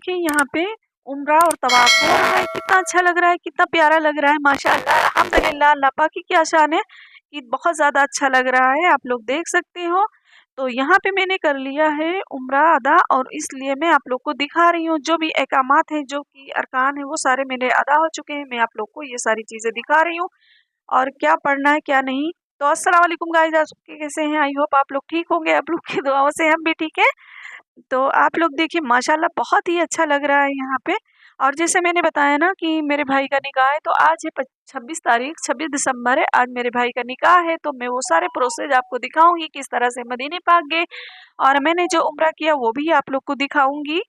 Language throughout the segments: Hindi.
देखिए यहाँ पे उम्रा और तवाफ हो रहा है, कितना अच्छा लग रहा है, कितना प्यारा लग रहा है, माशाअल्लाह अल्हम्दुलिल्लाह, अल्लाह पाक की क्या शान है कि बहुत ज़्यादा अच्छा लग रहा है, आप लोग देख सकते हो। तो यहाँ पे मैंने कर लिया है उम्रा अदा, और इसलिए मैं आप लोग को दिखा रही हूँ जो भी अहकामात हैं, जो कि अरकान है, वो सारे मेरे अदा हो चुके हैं। मैं आप लोग को ये सारी चीज़ें दिखा रही हूँ और क्या पढ़ना है क्या नहीं। तो अस्सलाम वालेकुम गाइस, आप सबके कैसे हैं? आई होप आप लोग ठीक होंगे, आप लोग की दुआओं से हम भी ठीक है। तो आप लोग देखिए माशाल्लाह बहुत ही अच्छा लग रहा है यहाँ पे। और जैसे मैंने बताया ना कि मेरे भाई का निकाह है, तो आज है 26 तारीख, 26 दिसंबर है, आज मेरे भाई का निकाह है। तो मैं वो सारे प्रोसेस आपको दिखाऊंगी, किस तरह से मदीने पाक गए और मैंने जो उम्रा किया वो भी आप लोग को दिखाऊंगी,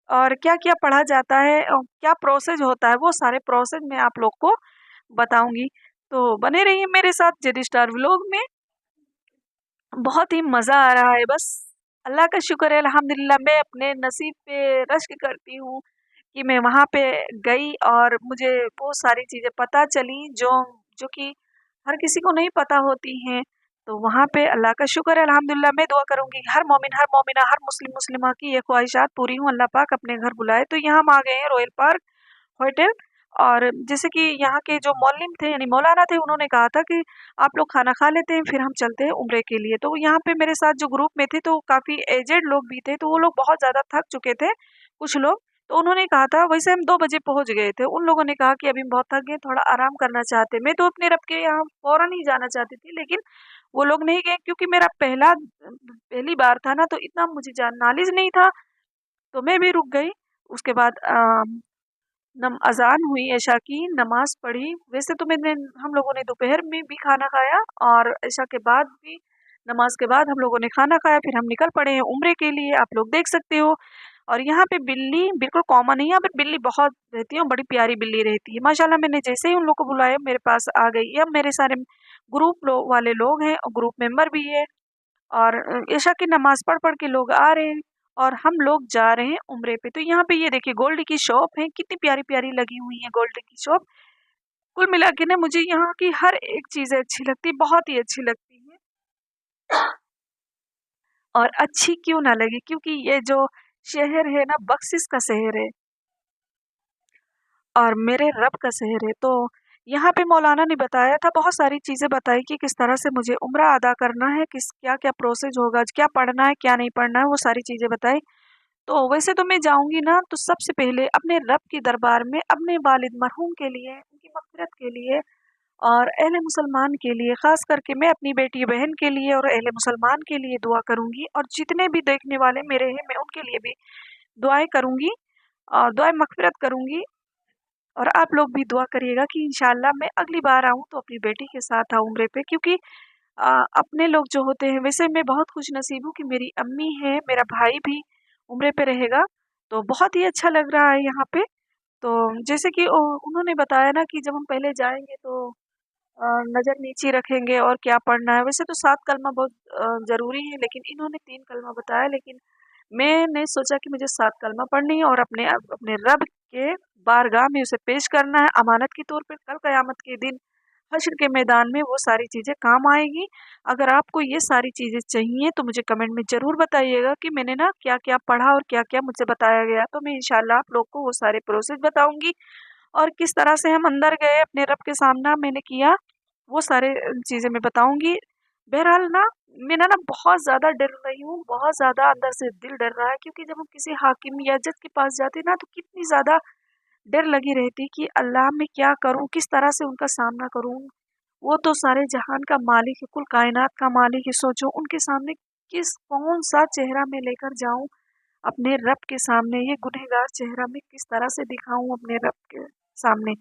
और क्या क्या पढ़ा जाता है और क्या प्रोसेस होता है, वो सारे प्रोसेस मैं आप लोग को बताऊंगी। तो बने रहिए मेरे साथ जेडी स्टार व्लॉग में, बहुत ही मज़ा आ रहा है। बस अल्लाह का शुक्र है अल्हम्दुलिल्लाह, मैं अपने नसीब पे रश्क करती हूँ कि मैं वहाँ पे गई और मुझे बहुत सारी चीज़ें पता चली जो जो कि हर किसी को नहीं पता होती हैं। तो वहाँ पे अल्लाह का शुक्र है अल्हम्दुलिल्लाह। मैं दुआ करूँगी हर मोमिन, हर मोमिना, हर मुस्लिम, मुस्लिमा की ये ख्वाहिशात पूरी हों, अल्लाह पाक अपने घर बुलाए। तो यहाँ हम आ गए हैं रॉयल पार्क होटल। और जैसे कि यहाँ के जो मौलिम थे यानी मौलाना थे, उन्होंने कहा था कि आप लोग खाना खा लेते हैं फिर हम चलते हैं उम्रे के लिए। तो यहाँ पे मेरे साथ जो ग्रुप में थे तो काफ़ी एजेड लोग भी थे, तो वो लोग बहुत ज़्यादा थक चुके थे कुछ लोग। तो उन्होंने कहा था, वैसे हम 2 बजे पहुंच गए थे, उन लोगों ने कहा कि अभी हम बहुत थक गए, थोड़ा आराम करना चाहते। मैं तो अपने रब के यहाँ फौरन ही जाना चाहती थी, लेकिन वो लोग नहीं गए क्योंकि मेरा पहली बार था ना, तो इतना मुझे जान नॉलेज नहीं था। तो मैं भी रुक गई। उसके बाद नम अज़ान हुई, ऐशा की नमाज़ पढ़ी। वैसे तो मैंने हम लोगों ने दोपहर में भी खाना खाया और ऐशा के बाद भी, नमाज के बाद हम लोगों ने खाना खाया, फिर हम निकल पड़े हैं उम्रे के लिए, आप लोग देख सकते हो। और यहाँ पे बिल्ली बिल्कुल कॉमन है, यहाँ पे बिल्ली बहुत रहती है और बड़ी प्यारी बिल्ली रहती है माशाल्लाह। मैंने जैसे ही उन लोग को बुलाया मेरे पास आ गई। अब मेरे सारे वाले लोग हैं और ग्रुप मेंबर भी है, और ईशा की नमाज पढ़ पढ़ के लोग आ रहे हैं और हम लोग जा रहे हैं उम्रे पे। तो यहाँ पे ये देखिए गोल्ड की शॉप है, कितनी प्यारी प्यारी लगी हुई है गोल्ड की शॉप। कुल मिला के ना मुझे यहाँ की हर एक चीज़ अच्छी लगती है, बहुत ही अच्छी लगती है। और अच्छी क्यों ना लगे, क्योंकि ये जो शहर है ना, बख्शिश का शहर है और मेरे रब का शहर है। तो यहाँ पे मौलाना ने बताया था, बहुत सारी चीज़ें बताई कि किस तरह से मुझे उम्रा अदा करना है, किस क्या क्या प्रोसेस होगा, क्या पढ़ना है क्या नहीं पढ़ना है, वो सारी चीज़ें बताई। तो वैसे तो मैं जाऊँगी ना, तो सबसे पहले अपने रब के दरबार में अपने वालिद मरहूम के लिए, उनकी मग़फ़िरत के लिए और अहले मुसलमान के लिए, ख़ास करके मैं अपनी बेटी बहन के लिए और अहले मुसलमान के लिए दुआ करूँगी, और जितने भी देखने वाले मेरे हैं मैं उनके लिए भी दुआएँ करूँगी और दुआएँ मग़फ़िरत करूँगी। और आप लोग भी दुआ करिएगा कि इंशाअल्लाह मैं अगली बार आऊँ तो अपनी बेटी के साथ आऊँ उम्रे पे, क्योंकि अपने लोग जो होते हैं, वैसे मैं बहुत खुशनसीब हूँ कि मेरी अम्मी है, मेरा भाई भी उम्रे पे रहेगा। तो बहुत ही अच्छा लग रहा है यहाँ पे। तो जैसे कि उन्होंने बताया ना कि जब हम पहले जाएंगे तो नज़र नीची रखेंगे और क्या पढ़ना है। वैसे तो 7 कलमा बहुत ज़रूरी है, लेकिन इन्होंने 3 कलमा बताया, लेकिन मैंने सोचा कि मुझे 7 कलमा पढ़नी है और अपने रब के बारगाह में उसे पेश करना है अमानत के तौर पे। कल क़यामत के दिन हश्र के मैदान में वो सारी चीज़ें काम आएगी। अगर आपको ये सारी चीज़ें चाहिए तो मुझे कमेंट में ज़रूर बताइएगा कि मैंने ना क्या-क्या पढ़ा और क्या-क्या मुझे बताया गया। तो मैं इंशाअल्लाह आप लोग को वो सारे प्रोसेस बताऊँगी और किस तरह से हम अंदर गए, अपने रब के सामना मैंने किया, वो सारे चीज़ें मैं बताऊँगी। बहरहाल ना, मैं ना बहुत ज़्यादा डर रही हूँ, बहुत ज़्यादा अंदर से दिल डर रहा है, क्योंकि जब हम किसी हाकिम या जज के पास जाते हैं ना, तो कितनी ज़्यादा डर लगी रहती है कि अल्लाह मैं क्या करूँ, किस तरह से उनका सामना करूँ। वो तो सारे जहान का मालिक है, कुल कायनात का मालिक है। सोचो उनके सामने कौन-सा चेहरा मैं लेकर जाऊँ अपने रब के सामने, ये गुनहगार चेहरा मैं किस तरह से दिखाऊँ अपने रब के सामने।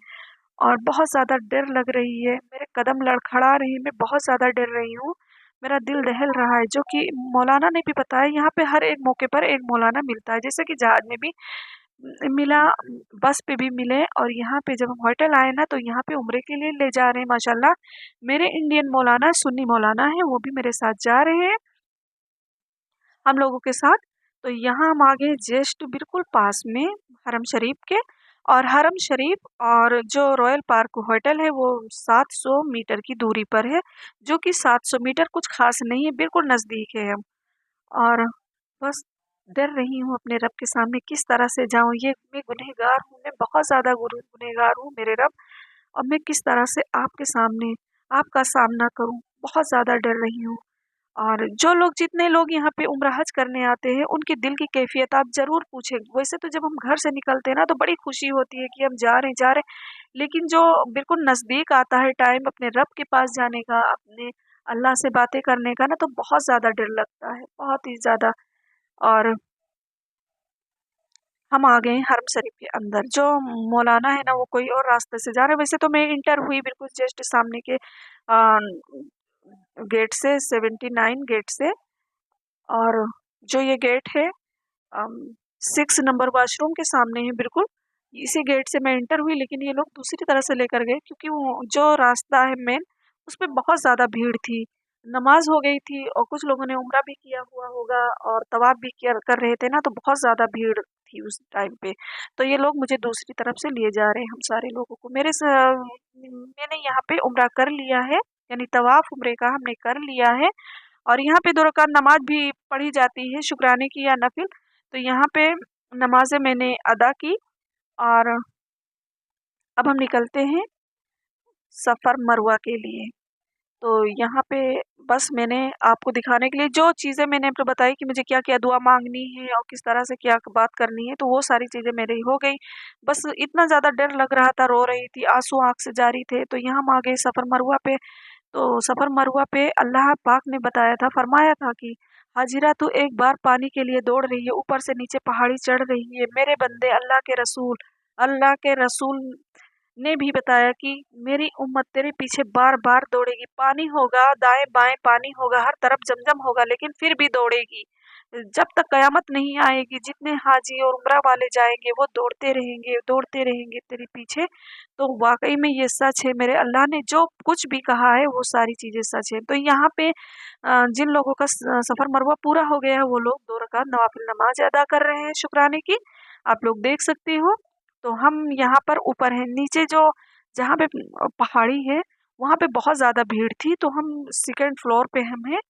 और बहुत ज़्यादा डर लग रही है, मेरे कदम लड़खड़ा रहे हैं, मैं बहुत ज़्यादा डर रही हूँ, मेरा दिल दहल रहा है। जो कि मौलाना ने भी बताया, यहाँ पे हर एक मौके पर एक मौलाना मिलता है, जैसे कि जहाज में भी मिला, बस पे भी मिले, और यहाँ पे जब हम होटल आए ना, तो यहाँ पे उम्रे के लिए ले जा रहे हैं माशाल्लाह। मेरे इंडियन मौलाना, सुन्नी मौलाना है, वो भी मेरे साथ जा रहे हैं हम लोगों के साथ। तो यहाँ हम आ गए जस्ट बिल्कुल पास में हरम शरीफ के, और हरम शरीफ और जो रॉयल पार्क होटल है वो 700 मीटर की दूरी पर है, जो कि 700 मीटर कुछ खास नहीं है, बिल्कुल नज़दीक है हम। और बस डर रही हूँ अपने रब के सामने किस तरह से जाऊँ। ये मैं गुनहगार हूँ, मैं बहुत ज़्यादा गुनहगार हूँ मेरे रब, और मैं किस तरह से आपके सामने आपका सामना करूँ, बहुत ज़्यादा डर रही हूँ। और जो लोग जितने लोग यहाँ पे उम्रा हज करने आते हैं, उनके दिल की कैफ़ियत आप ज़रूर पूछें। वैसे तो जब हम घर से निकलते हैं ना, तो बड़ी खुशी होती है कि हम जा रहे हैं, लेकिन जो बिल्कुल नज़दीक आता है टाइम अपने रब के पास जाने का, अपने अल्लाह से बातें करने का ना, तो बहुत ज़्यादा डर लगता है, बहुत ही ज़्यादा। और हम आ गए हैं हरम शरीफ के अंदर। जो मौलाना है ना, वो कोई और रास्ते से जा रहे हैं। वैसे तो मैं इंटर हुई बिल्कुल जस्ट सामने के गेट से, 79 गेट से। और जो ये गेट है 6 नंबर वॉशरूम के सामने है बिल्कुल। इसी गेट से मैं एंटर हुई, लेकिन ये लोग दूसरी तरह से लेकर गए, क्योंकि वो जो रास्ता है मेन, उसपे बहुत ज़्यादा भीड़ थी। नमाज हो गई थी और कुछ लोगों ने उम्रा भी किया हुआ होगा और तवाफ भी किया कर रहे थे ना, तो बहुत ज़्यादा भीड़ थी उस टाइम पे। तो ये लोग मुझे दूसरी तरफ से लिए जा रहे हैं हम सारे लोगों को। मैंने यहाँ पे उम्रा कर लिया है, यानी तवाफ उम्रे का हमने कर लिया है। और यहाँ पे 2 रकात नमाज भी पढ़ी जाती है, शुक्राने की या नफिल। तो यहाँ पे नमाज़ें मैंने अदा की, और अब हम निकलते हैं सफ़र मरवा के लिए। तो यहाँ पे बस मैंने आपको दिखाने के लिए जो चीज़ें मैंने आपको बताई कि मुझे क्या-क्या दुआ माँगनी है और किस तरह से क्या बात करनी है, तो वो सारी चीज़ें मेरी हो गई। बस इतना ज़्यादा डर लग रहा था, रो रही थी, आँसू आँख से जारी थे। तो यहाँ हम आ गए सफ़र मरवा पे। तो सफ़र मरवा पे अल्लाह पाक ने बताया था, फरमाया था कि हाजिरा तू एक बार पानी के लिए दौड़ रही है, ऊपर से नीचे पहाड़ी चढ़ रही है। मेरे बंदे अल्लाह के रसूल ने भी बताया कि मेरी उम्मत तेरे पीछे बार-बार दौड़ेगी। पानी होगा, दाएँ-बाएँ पानी होगा, हर तरफ ज़मज़म होगा, लेकिन फिर भी दौड़ेगी। जब तक कयामत नहीं आएगी, जितने हाजी और उम्रा वाले जाएँगे, वो दौड़ते रहेंगे तेरे पीछे। तो वाक़ई में ये सच है, मेरे अल्लाह ने जो कुछ भी कहा है, वो सारी चीज़ें सच है। तो यहाँ पे जिन लोगों का सफ़र मरवा पूरा हो गया है, वो लोग 2 रकात नवाफ़िल नमाज़ अदा कर रहे हैं शुक्राने की। आप लोग देख सकते हो। तो हम यहाँ पर ऊपर हैं, नीचे जो जहाँ पे पहाड़ी है, वहाँ पे बहुत ज़्यादा भीड़ थी, तो हम 2nd फ्लोर पे हम हैं।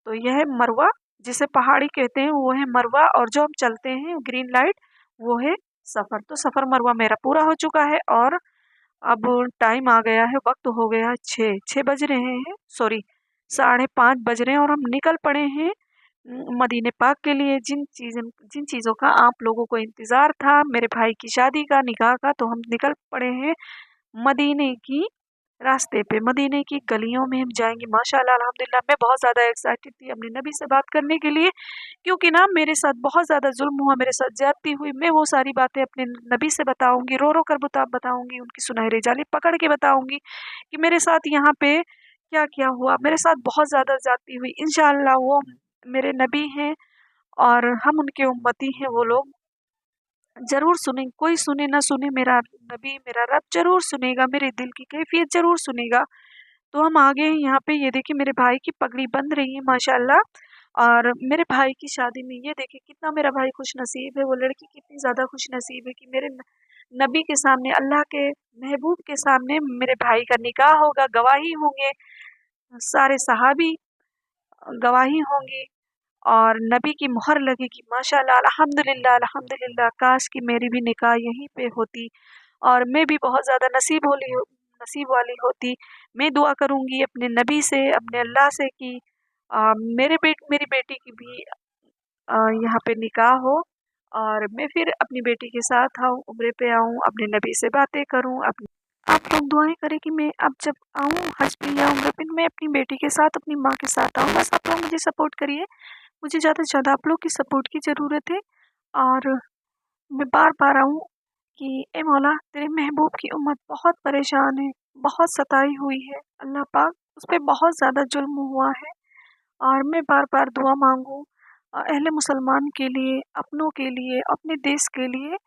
तो यह है मरवा, जिसे पहाड़ी कहते हैं, वो है मरवा, और जो हम चलते हैं ग्रीन लाइट, वो है सफ़र। तो सफ़र मरवा मेरा पूरा हो चुका है, और अब टाइम आ गया है, वक़्त हो गया है 6 बज रहे हैं, सॉरी 5:30 बज रहे हैं, और हम निकल पड़े हैं मदीने पाक के लिए। जिन चीज़ों का आप लोगों को इंतज़ार था, मेरे भाई की शादी का, निकाह का, तो हम निकल पड़े हैं मदीने की रास्ते पे। मदीने की गलियों में हम जाएँगे माशाअल्लाह अल्हम्दुलिल्लाह। मैं बहुत ज़्यादा एक्साइटेड थी अपने नबी से बात करने के लिए, क्योंकि ना मेरे साथ बहुत ज़्यादा ज़ुल्म हुआ, मेरे साथ ज़्यादती हुई। मैं वो सारी बातें अपने नबी से बताऊँगी, रो-रो कर बताऊँगी, उनकी सुनहरी जाली पकड़ के बताऊँगी कि मेरे साथ यहाँ पे क्या-क्या हुआ। मेरे साथ बहुत ज़्यादा ज़्यादती हुई। इंशाअल्लाह वो मेरे नबी हैं और हम उनके उम्मती हैं। वो लोग ज़रूर सुने, कोई सुने ना सुने, मेरा नबी, मेरा रब ज़रूर सुनेगा, मेरे दिल की कैफ़ियत ज़रूर सुनेगा। तो हम आ गए हैं यहाँ पे। ये देखिए मेरे भाई की पगड़ी बंध रही है माशाअल्लाह। और मेरे भाई की शादी में ये देखिए कितना मेरा भाई खुशनसीब है, वो लड़की कितनी ज़्यादा खुशनसीब है कि मेरे नबी के सामने, अल्लाह के महबूब के सामने मेरे भाई का निकाह होगा, गवाही होंगे, सारे सहाबी गवाही होंगी, और नबी की मोहर लगेगी। माशाअल्लाह अल्हम्दुलिल्लाह अल्हम्दुलिल्लाह, काश कि मेरी भी निकाह यहीं पे होती और मैं भी बहुत ज़्यादा नसीब वाली होती। मैं दुआ करूँगी अपने नबी से, अपने अल्लाह से कि मेरी बेटी की भी यहाँ पे निकाह हो, और मैं फिर अपनी बेटी के साथ आऊँ, उम्रे पे आऊँ, अपने नबी से बातें करूँ। आप लोग दुआएं करें कि मैं अब जब आऊँ हज पे या उम्रे पे, मैं अपनी बेटी के साथ, अपनी माँ के साथ आऊँ। बस आप लोग मुझे सपोर्ट करिए, मुझे ज़्यादा से ज़्यादा आप लोग की सपोर्ट की ज़रूरत है। और मैं बार-बार आऊँ कि ए मौला, तेरे महबूब की उम्मत बहुत परेशान है, बहुत सताई हुई है। अल्लाह पाक, उस पे बहुत ज़्यादा जुल्म हुआ है, और मैं बार-बार दुआ माँगूँ अहले मुसलमान के लिए, अपनों के लिए, अपने देश के लिए।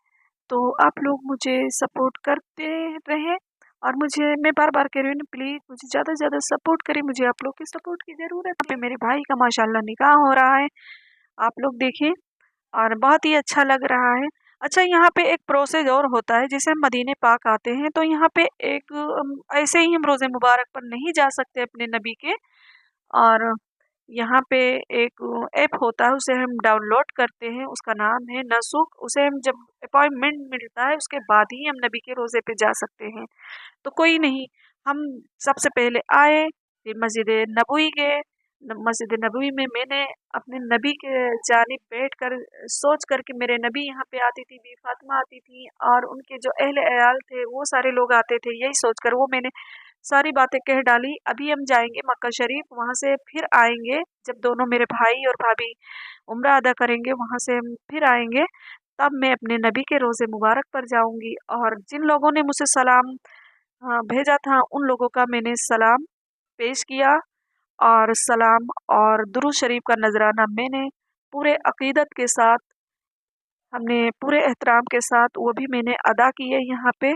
तो आप लोग मुझे सपोर्ट करते रहें, और मैं बार-बार कह रही हूँ ना, प्लीज़ मुझे ज़्यादा से ज़्यादा सपोर्ट करें, मुझे आप लोग की सपोर्ट की ज़रूरत है। मेरे भाई का माशाअल्लाह निकाह हो रहा है, आप लोग देखें, और बहुत ही अच्छा लग रहा है। अच्छा, यहाँ पे एक प्रोसेस और होता है, जैसे हम मदीने पाक आते हैं, तो यहाँ पे ऐसे ही हम रोज़े मुबारक पर नहीं जा सकते अपने नबी के, और यहाँ पे एक ऐप होता है, उसे हम डाउनलोड करते हैं, उसका नाम है नसुक। उसे हम जब अपॉइंटमेंट मिलता है उसके बाद ही हम नबी के रोज़े पे जा सकते हैं। तो कोई नहीं, हम सबसे पहले आए, फिर मस्जिद नबवी गए। मस्जिद नबवी में मैंने अपने नबी के जानिब बैठ कर सोच कर कि मेरे नबी यहाँ पे आती थी, बी फातिमा आती थी और उनके जो अहले अयाल थे वो सारे लोग आते थे, यही सोच कर वो मैंने सारी बातें कह डाली। अभी हम जाएंगे मक्का शरीफ, वहाँ से फिर आएंगे जब दोनों मेरे भाई और भाभी उम्रा अदा करेंगे, वहाँ से हम फिर आएंगे, तब मैं अपने नबी के रोज़े मुबारक पर जाऊंगी। और जिन लोगों ने मुझे सलाम भेजा था उन लोगों का मैंने सलाम पेश किया, और सलाम और दुरूद शरीफ का नजराना मैंने पूरे अकीदत के साथ, हमने पूरे एहतराम के साथ वो भी मैंने अदा किए। यहाँ पे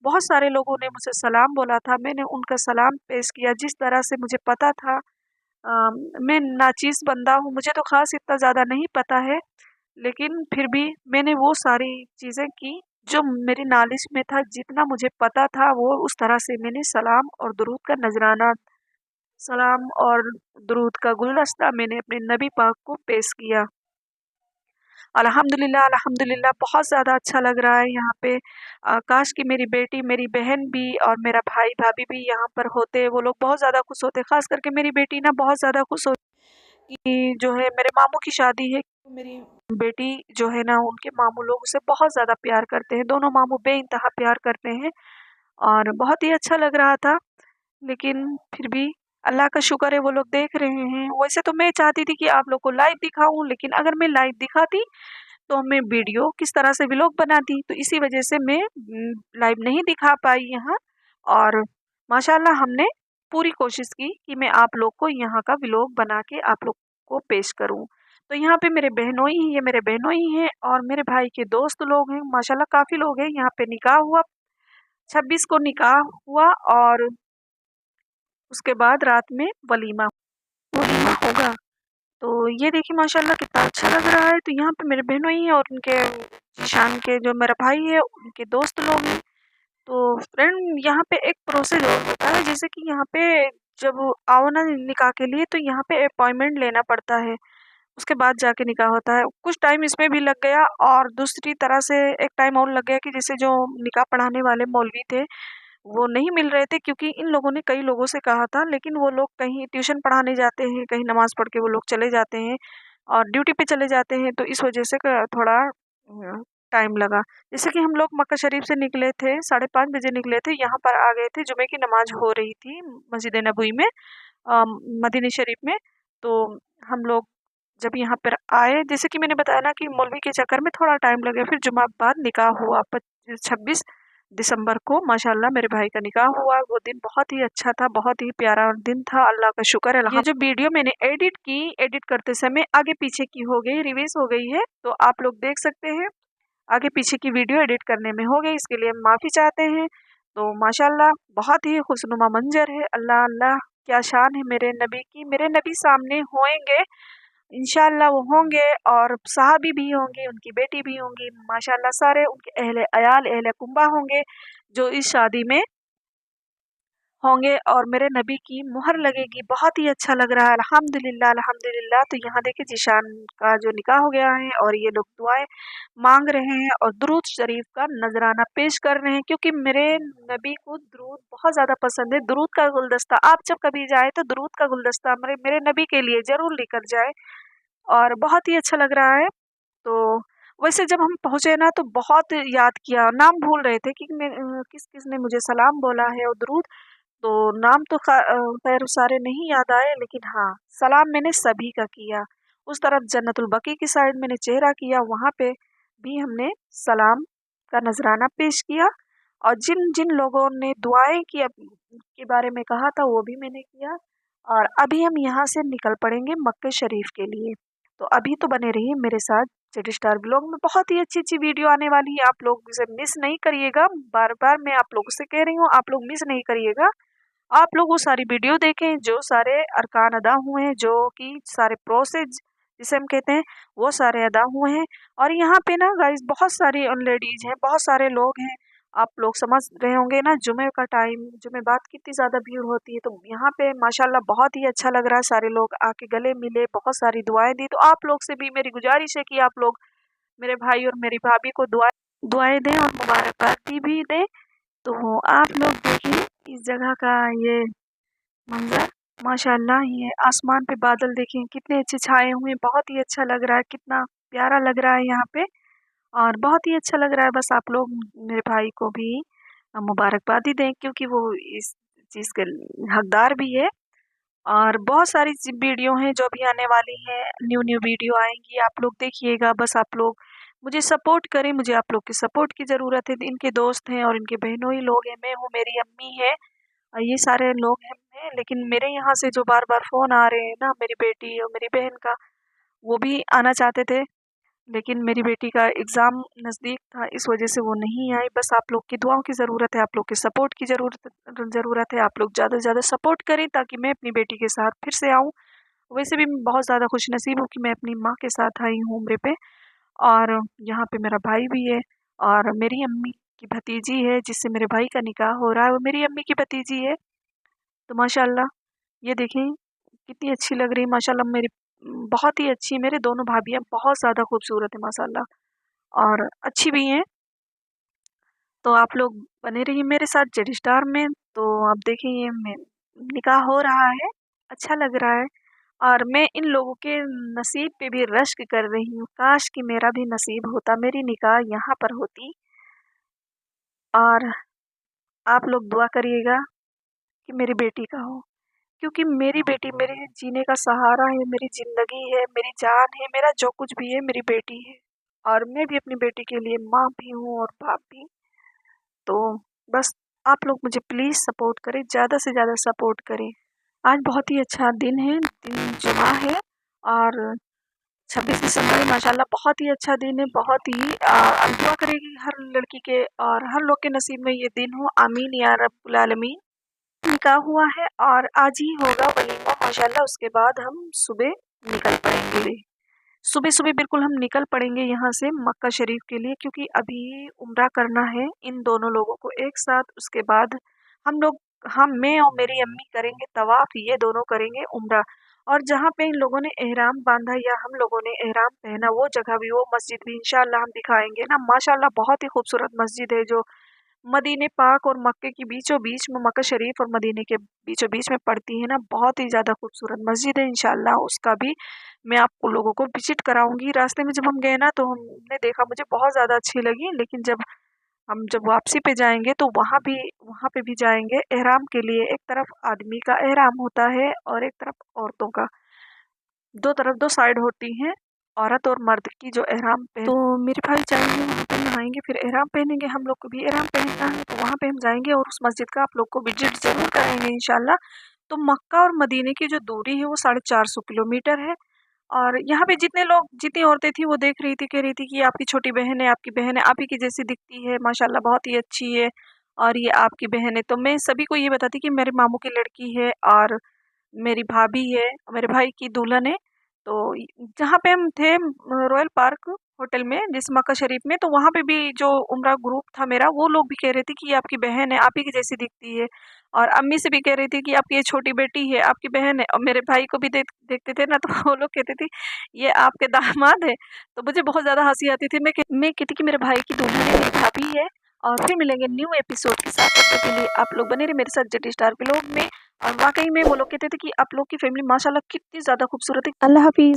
बहुत सारे लोगों ने मुझे सलाम बोला था, मैंने उनका सलाम पेश किया जिस तरह से मुझे पता था। मैं नाचीज़ बंदा हूँ, मुझे तो ख़ास इतना ज़्यादा नहीं पता है, लेकिन फिर भी मैंने वो सारी चीज़ें की जो मेरी नॉलेज में था, जितना मुझे पता था वो उस तरह से मैंने सलाम और दुरूद का नजराना, सलाम और दुरूद का गुलदस्ता मैंने अपने नबी पाक को पेश किया। अल्हम्दुलिल्लाह अल्हम्दुलिल्लाह, बहुत ज़्यादा अच्छा लग रहा है यहाँ पे। काश कि मेरी बेटी, मेरी बहन भी और मेरा भाई भाभी भी यहाँ पर होते, वो लोग बहुत ज़्यादा खुश होते। ख़ास करके मेरी बेटी ना बहुत ज़्यादा खुश होती कि जो है मेरे मामू की शादी है। मेरी बेटी जो है ना, उनके मामू लोग उसे बहुत ज़्यादा प्यार करते हैं, दोनों मामू बेइंतहा प्यार करते हैं और बहुत ही अच्छा लग रहा था। लेकिन फिर भी अल्लाह का शुक्र है वो लोग देख रहे हैं। वैसे तो मैं चाहती थी कि आप लोग को लाइव दिखाऊं, लेकिन अगर मैं लाइव दिखाती तो मैं वीडियो किस तरह से व्लॉग बनाती, तो इसी वजह से मैं लाइव नहीं दिखा पाई यहाँ। और माशाल्लाह हमने पूरी कोशिश की कि मैं आप लोग को यहाँ का व्लॉग बना के आप लोग को पेश करूँ। तो यहाँ पे मेरे बहनोई ही, ये मेरे बहनोई हैं और मेरे भाई के दोस्त लोग हैं, माशाल्लाह काफ़ी लोग हैं। यहाँ पे निकाह हुआ, 26 को निकाह हुआ और उसके बाद रात में वलीमा वलीमा होगा। तो ये देखिए माशाल्लाह कितना अच्छा लग रहा है। तो यहाँ पे मेरे बहनोई हैं और उनके जीशान के जो मेरा भाई है उनके दोस्त लोग हैं। तो फ्रेंड यहाँ पे एक प्रोसेस और होता है, जैसे कि यहाँ पे जब आओ ना निकाह के लिए तो यहाँ पे अपॉइंटमेंट लेना पड़ता है, उसके बाद जाके निकाह होता है। कुछ टाइम इसमें भी लग गया और दूसरी तरह से एक टाइम और लग गया कि जैसे जो निकाह पढ़ाने वाले मौलवी थे वो नहीं मिल रहे थे, क्योंकि इन लोगों ने कई लोगों से कहा था, लेकिन वो लोग कहीं ट्यूशन पढ़ाने जाते हैं, कहीं नमाज पढ़ के वो लोग चले जाते हैं और ड्यूटी पे चले जाते हैं, तो इस वजह से थोड़ा टाइम लगा। जैसे कि हम लोग मक्का शरीफ से निकले थे, 5:30 बजे निकले थे, यहाँ पर आ गए थे, जुमे की नमाज हो रही थी मस्जिद नबवी में, मदीने शरीफ में। तो हम लोग जब यहाँ पर आए, जैसे कि मैंने बताया ना कि मौलवी के चक्कर में थोड़ा टाइम लगे, फिर जुमा बाद निकाह हुआ 26 दिसंबर को माशाल्लाह मेरे भाई का निकाह हुआ। वो दिन बहुत ही अच्छा था, बहुत ही प्यारा दिन था, अल्लाह का शुक्र है। ये जो वीडियो मैंने एडिट की, एडिट करते समय आगे पीछे की हो गई, रिवीज हो गई है, तो आप लोग देख सकते हैं आगे पीछे की वीडियो एडिट करने में हो गई, इसके लिए हम माफ़ी चाहते हैं। तो माशाल्लाह बहुत ही खुशनुमा मंजर है। अल्लाह अल्लाह, क्या शान है मेरे नबी की। मेरे नबी सामने होंगे, इंशाल्लाह वो होंगे और सहाबी भी होंगे, उनकी बेटी भी होंगी, माशाल्लाह सारे उनके अहले अयाल अहले कुंबा होंगे जो इस शादी में होंगे और मेरे नबी की मुहर लगेगी। बहुत ही अच्छा लग रहा है, अल्हम्दुलिल्लाह अल्हम्दुलिल्लाह। तो यहाँ देखिए जीशान का जो निकाह हो गया है और ये लोग दुआएं मांग रहे हैं और दुरूद शरीफ का नजराना पेश कर रहे हैं, क्योंकि मेरे नबी को दुरूद बहुत ज़्यादा पसंद है। दुरूद का गुलदस्ता, आप जब कभी जाए तो दुरूद का गुलदस्ता मेरे मेरे नबी के लिए ज़रूर लेकर जाए, और बहुत ही अच्छा लग रहा है। तो वैसे जब हम पहुँचे ना तो बहुत याद किया, नाम भूल रहे थे कि मैं किस किस ने मुझे सलाम बोला है और दुरूद, तो नाम तो खैर सारे नहीं याद आए, लेकिन हाँ सलाम मैंने सभी का किया। उस तरफ जन्नतुल बकी की साइड मैंने चेहरा किया, वहाँ पे भी हमने सलाम का नजराना पेश किया और जिन जिन लोगों ने दुआएं की के बारे में कहा था वो भी मैंने किया। और अभी हम यहाँ से निकल पड़ेंगे मक्के शरीफ के लिए। तो अभी तो बने रहिए मेरे साथ जेड स्टार ब्लॉग में, बहुत ही अच्छी अच्छी वीडियो आने वाली है, आप लोग इसे मिस नहीं करिएगा। बार बार मैं आप लोगों से कह रही हूँ, आप लोग मिस नहीं करिएगा। आप लोग वो सारी वीडियो देखें जो सारे अरकान अदा हुए हैं, जो कि सारे प्रोसेस जिसे हम कहते हैं वो सारे अदा हुए हैं। और यहाँ पे ना गाइस बहुत सारी लेडीज हैं, बहुत सारे लोग हैं आप लोग समझ रहे होंगे ना, जुमे का टाइम, जुमे बाद कितनी ज़्यादा भीड़ होती है। तो यहाँ पे माशाल्लाह बहुत ही अच्छा लग रहा है, सारे लोग आके गले मिले, बहुत सारी दुआएं दी। तो आप लोग से भी मेरी गुजारिश है कि आप लोग मेरे भाई और मेरी भाभी को दुआएं दें और मुबारकबाद भी दें। तो आप लोग देखिए इस जगह का ये मंजर, माशाल्लाह ये आसमान पे बादल देखें कितने अच्छे छाए हुए हैं, बहुत ही अच्छा लग रहा है, कितना प्यारा लग रहा है यहाँ पे, और बहुत ही अच्छा लग रहा है। बस आप लोग मेरे भाई को भी मुबारकबादी दें, क्योंकि वो इस चीज़ के हकदार भी है। और बहुत सारी वीडियो हैं जो भी आने वाली हैं, न्यू न्यू वीडियो आएंगी, आप लोग देखिएगा। बस आप लोग मुझे सपोर्ट करें, मुझे आप लोग की सपोर्ट की ज़रूरत है। इनके दोस्त हैं और इनके बहनों ही लोग हैं, मैं हूँ, मेरी अम्मी है, और ये सारे लोग हैं। लेकिन मेरे यहाँ से जो बार बार फ़ोन आ रहे हैं ना, मेरी बेटी और मेरी बहन का, वो भी आना चाहते थे, लेकिन मेरी बेटी का एग्ज़ाम नज़दीक था, इस वजह से वो नहीं आई। बस आप लोग की दुआओं की ज़रूरत है, आप लोग के सपोर्ट की ज़रूरत है। आप लोग ज़्यादा से ज़्यादा सपोर्ट करें ताकि मैं अपनी बेटी के साथ फिर से आऊँ। वैसे भी मैं बहुत ज़्यादा खुशनसीब हूँ कि मैं अपनी माँ के साथ आई हूँ उम्रे पे, और यहाँ पे मेरा भाई भी है, और मेरी अम्मी की भतीजी है जिससे मेरे भाई का निकाह हो रहा है, वो मेरी अम्मी की भतीजी है। तो माशाल्लाह ये देखें कितनी अच्छी लग रही है, माशाल्लाह मेरी बहुत ही अच्छी, मेरे दोनों भाभियाँ बहुत ज़्यादा खूबसूरत है माशाल्लाह, और अच्छी भी हैं। तो आप लोग बने रहिए मेरे साथ जेड स्टार में। तो आप देखिए मैं निकाह हो रहा है, अच्छा लग रहा है, और मैं इन लोगों के नसीब पे भी रश्क कर रही हूँ, काश कि मेरा भी नसीब होता, मेरी निकाह यहाँ पर होती। और आप लोग दुआ करिएगा कि मेरी बेटी का हो, क्योंकि मेरी बेटी मेरे जीने का सहारा है, मेरी ज़िंदगी है, मेरी जान है, मेरा जो कुछ भी है मेरी बेटी है, और मैं भी अपनी बेटी के लिए माँ भी हूँ और बाप भी। तो बस आप लोग मुझे प्लीज़ सपोर्ट करें, ज़्यादा से ज़्यादा सपोर्ट करें। आज बहुत ही अच्छा दिन है, दिन जुमा है, और 26 दिसंबर माशाल्लाह बहुत ही अच्छा दिन है, बहुत ही दुआ करेगी हर लड़की के और हर लोग के नसीब में ये दिन हो, आमीन या रब्बुल आलमीन। निकाह हुआ है और आज ही होगा वलीमा माशाल्लाह, उसके बाद हम सुबह निकल पड़ेंगे। सुबह-सुबह बिल्कुल हम निकल पड़ेंगे यहाँ से मक्का शरीफ के लिए, क्योंकि अभी उम्रा करना है इन दोनों लोगों को एक साथ। उसके बाद मैं और मेरी अम्मी करेंगे तवाफ़, ये दोनों करेंगे उम्रा। और जहाँ पे इन लोगों ने एहराम बांधा या हम लोगों ने एहराम पहना, वो जगह भी, वो मस्जिद भी इंशाअल्लाह हम दिखाएंगे ना। माशाअल्लाह बहुत ही खूबसूरत मस्जिद है, जो मदीने पाक और मक्के के बीचों बीच में, मक्का शरीफ और मदीने के बीचों बीच में पड़ती है ना, बहुत ही ज़्यादा खूबसूरत मस्जिद है। इंशाल्लाह उसका भी मैं आपको लोगों को विजिट कराऊंगी। रास्ते में जब हम गए ना, तो हमने देखा, मुझे बहुत ज़्यादा अच्छी लगी, लेकिन जब वापसी पे जाएंगे तो वहाँ पे भी जाएंगे एहराम के लिए। एक तरफ आदमी का एहराम होता है और एक तरफ औरतों का, दो तरफ दो साइड होती हैं, औरत और मर्द की जो एहराम पहन। तो मेरे भाई जाएंगे वहाँ पे नहाएंगे, फिर एहराम पहनेंगे, हम लोग को भी एहराम पहनना है, तो वहाँ पे हम जाएंगे और उस मस्जिद का आप लोग को विजिट जरूर कराएंगे इंशाल्लाह। तो मक्का और मदीने की जो दूरी है वो 450 किलोमीटर है। और यहाँ पे जितनी औरतें थी वो देख रही थी, कह रही थी कि आपकी छोटी बहन है, आपकी बहन है, आप ही की जैसी दिखती है, माशाल्लाह बहुत ही अच्छी है, और ये आपकी बहन है। तो मैं सभी को ये बताती कि मेरे मामू की लड़की है, और मेरी भाभी है, मेरे भाई की दुल्हन है। तो जहाँ पे हम थे रॉयल पार्क होटल में, जिस मक्का शरीफ में, तो वहाँ पे भी जो उम्रा ग्रुप था मेरा, वो लोग भी कह रहे थे कि ये आपकी बहन है, आप ही की जैसी दिखती है। और अम्मी से भी कह रही थी कि आपकी ये छोटी बेटी है, आपकी बहन है। और मेरे भाई को भी देखते थे ना, तो वो लोग कहते थे ये आपके दामाद है। तो मुझे बहुत ज़्यादा हंसी आती थी। मैं कहती कि मेरे भाई की दुल्हन है, मेरी भाभी है। और फिर मिलेंगे न्यू एपिसोड के साथ, तब तक के लिए आप लोग बने रहे मेरे साथ जेटी स्टार व्लॉग में। और वाकई में वो लोग कहते थे कि आप लोग की फैमिली माशाल्लाह कितनी ज़्यादा खूबसूरत है। अल्लाह हाफिज़।